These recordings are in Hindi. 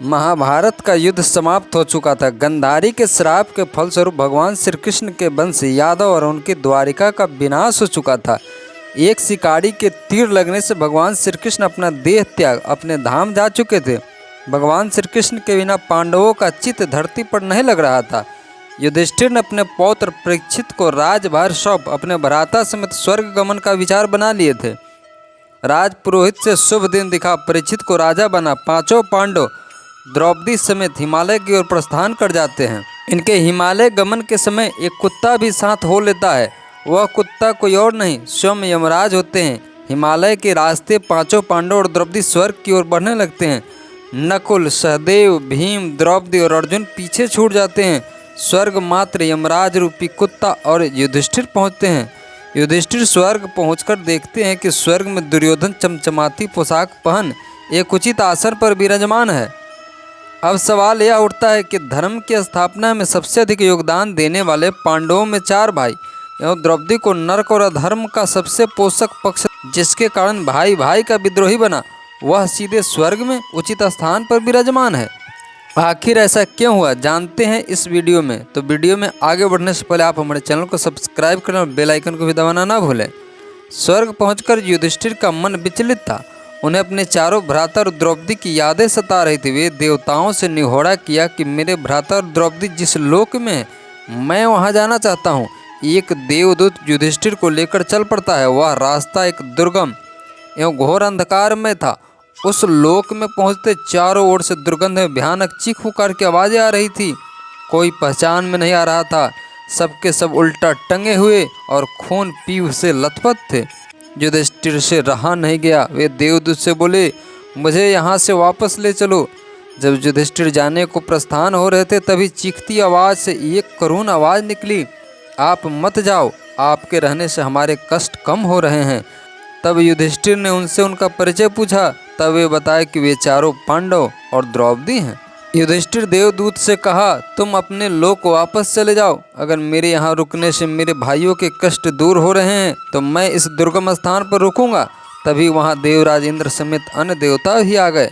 महाभारत का युद्ध समाप्त हो चुका था। गांधारी के श्राप के फलस्वरूप भगवान श्री कृष्ण के वंश यादव और उनकी द्वारिका का विनाश हो चुका था। एक शिकारी के तीर लगने से भगवान श्री कृष्ण अपना देह त्याग अपने धाम जा चुके थे। भगवान श्री कृष्ण के बिना पांडवों का चित्त धरती पर नहीं लग रहा था। युधिष्ठिर ने अपने पौत्र परीक्षित को राजभार सौंप अपने भ्राता समेत स्वर्ग गमन का विचार बना लिए थे। राज पुरोहित से शुभ दिन दिखा परीक्षित को राजा बना। पांचों पांडव द्रौपदी समेत हिमालय की ओर प्रस्थान कर जाते हैं। इनके हिमालय गमन के समय एक कुत्ता भी साथ हो लेता है। वह कुत्ता कोई और नहीं स्वयं यमराज होते हैं। हिमालय के रास्ते पांचों पांडव और द्रौपदी स्वर्ग की ओर बढ़ने लगते हैं। नकुल, सहदेव, भीम, द्रौपदी और अर्जुन पीछे छूट जाते हैं। स्वर्ग मात्र यमराज रूपी कुत्ता और युधिष्ठिर पहुँचते हैं। युधिष्ठिर स्वर्ग पहुंचकर देखते हैं कि स्वर्ग में दुर्योधन चमचमाती पोशाक पहन एक उचित आसन पर विराजमान है। अब सवाल यह उठता है कि धर्म की स्थापना में सबसे अधिक योगदान देने वाले पांडवों में 4 भाई एवं द्रौपदी को नरक और अधर्म का सबसे पोषक पक्ष, जिसके कारण भाई भाई का विद्रोही बना, वह सीधे स्वर्ग में उचित स्थान पर विराजमान है। आखिर ऐसा क्यों हुआ जानते हैं इस वीडियो में। तो वीडियो में आगे बढ़ने से पहले आप हमारे चैनल को सब्सक्राइब करें और बेल आइकन को भी दबाना ना भूलें। स्वर्ग पहुंचकर युधिष्ठिर का मन विचलित था। उन्हें अपने चारों भ्राता और द्रौपदी की यादें सता रही थी। वे देवताओं से निहोरा किया कि मेरे भ्राता और द्रौपदी जिस लोक में है, मैं वहां जाना चाहता हूं। एक देवदूत युधिष्ठिर को लेकर चल पड़ता है। वह रास्ता एक दुर्गम एवं घोर अंधकार में था। उस लोक में पहुंचते चारों ओर से दुर्गंध में भयानक चीख पुकार की आवाज़ें आ रही थी। कोई पहचान में नहीं आ रहा था। सबके सब उल्टा टंगे हुए और खून पीव से लथपथ थे। युधिष्ठिर से रहा नहीं गया। वे देवदूत से बोले, मुझे यहाँ से वापस ले चलो। जब युधिष्ठिर जाने को प्रस्थान हो रहे थे तभी चीखती आवाज़ से एक करुण आवाज़ निकली, आप मत जाओ, आपके रहने से हमारे कष्ट कम हो रहे हैं। तब युधिष्ठिर ने उनसे उनका परिचय पूछा। तब वे बताए कि वे चारों पांडव और द्रौपदी हैं। युधिष्ठिर देवदूत से कहा, तुम अपने लोक वापस चले जाओ। अगर मेरे यहाँ रुकने से मेरे भाइयों के कष्ट दूर हो रहे हैं तो मैं इस दुर्गम स्थान पर रुकूंगा। तभी वहाँ देवराज इंद्र समेत अन्य देवता भी आ गए।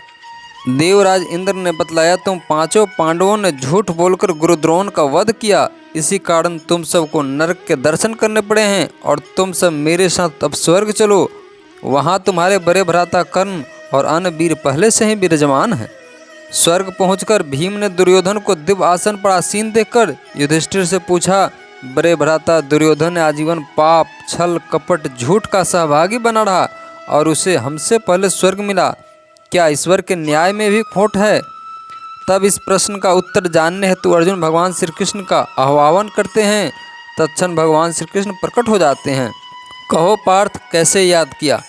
देवराज इंद्र ने बतलाया, तुम पांचों पांडवों ने झूठ बोलकर गुरु द्रोण का वध किया। इसी कारण तुम सबको नरक के दर्शन करने पड़े हैं और तुम सब मेरे साथ अब स्वर्ग चलो। वहाँ तुम्हारे बड़े भ्राता कर्ण और अन्य वीर पहले से ही विराजमान हैं। स्वर्ग पहुंचकर भीम ने दुर्योधन को दिव्य आसन पर आसीन देखकर युधिष्ठिर से पूछा, बड़े भ्राता दुर्योधन आजीवन पाप, छल, कपट, झूठ का सहभागी बना रहा और उसे हमसे पहले स्वर्ग मिला। क्या ईश्वर के न्याय में भी खोट है? तब इस प्रश्न का उत्तर जानने हेतु अर्जुन भगवान श्री कृष्ण का आह्वान करते हैं। तत्क्षण भगवान श्री कृष्ण प्रकट हो जाते हैं। कहो पार्थ, कैसे याद किया?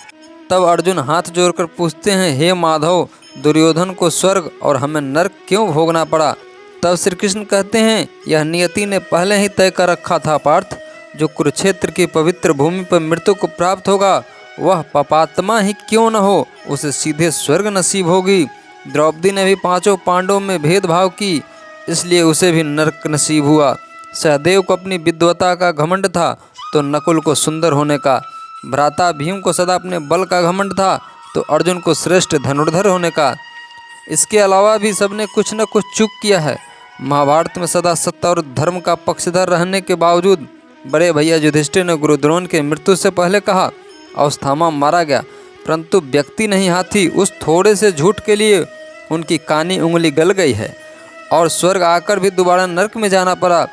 तब अर्जुन हाथ जोड़कर पूछते हैं, हे माधव, दुर्योधन को स्वर्ग और हमें नरक क्यों भोगना पड़ा? तब श्री कृष्ण कहते हैं, यह नियति ने पहले ही तय कर रखा था पार्थ। जो कुरुक्षेत्र की पवित्र भूमि पर मृत्यु को प्राप्त होगा वह पापात्मा ही क्यों न हो, उसे सीधे स्वर्ग नसीब होगी। द्रौपदी ने भी पांचों पांडवों में भेदभाव की, इसलिए उसे भी नरक नसीब हुआ। सहदेव को अपनी विद्वता का घमंड था तो नकुल को सुंदर होने का, भ्राता भीम को सदा अपने बल का घमंड था तो अर्जुन को श्रेष्ठ धनुर्धर होने का। इसके अलावा भी सबने कुछ न कुछ चूक किया है। महाभारत में सदा सत्य और धर्म का पक्षधर रहने के बावजूद बड़े भैया युधिष्ठिर ने गुरु द्रोण के मृत्यु से पहले कहा, अश्वत्थामा मारा गया, परंतु व्यक्ति नहीं हाथी। उस थोड़े से झूठ के लिए उनकी कानी उंगली गल गई है और स्वर्ग आकर भी दोबारा नरक में जाना पड़ा।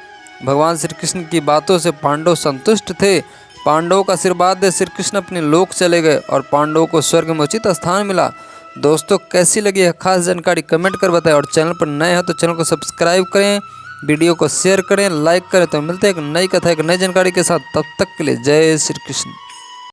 भगवान श्री कृष्ण की बातों से पांडव संतुष्ट थे। पांडवों का आशीर्वाद दे श्री कृष्ण अपने लोक चले गए और पांडवों को स्वर्ग में उचित स्थान मिला। दोस्तों, कैसी लगी है खास जानकारी कमेंट कर बताएं और चैनल पर नए हैं तो चैनल को सब्सक्राइब करें, वीडियो को शेयर करें, लाइक करें। तो मिलते हैं एक नई कथा एक नई जानकारी के साथ। तब तक के लिए जय श्री कृष्ण।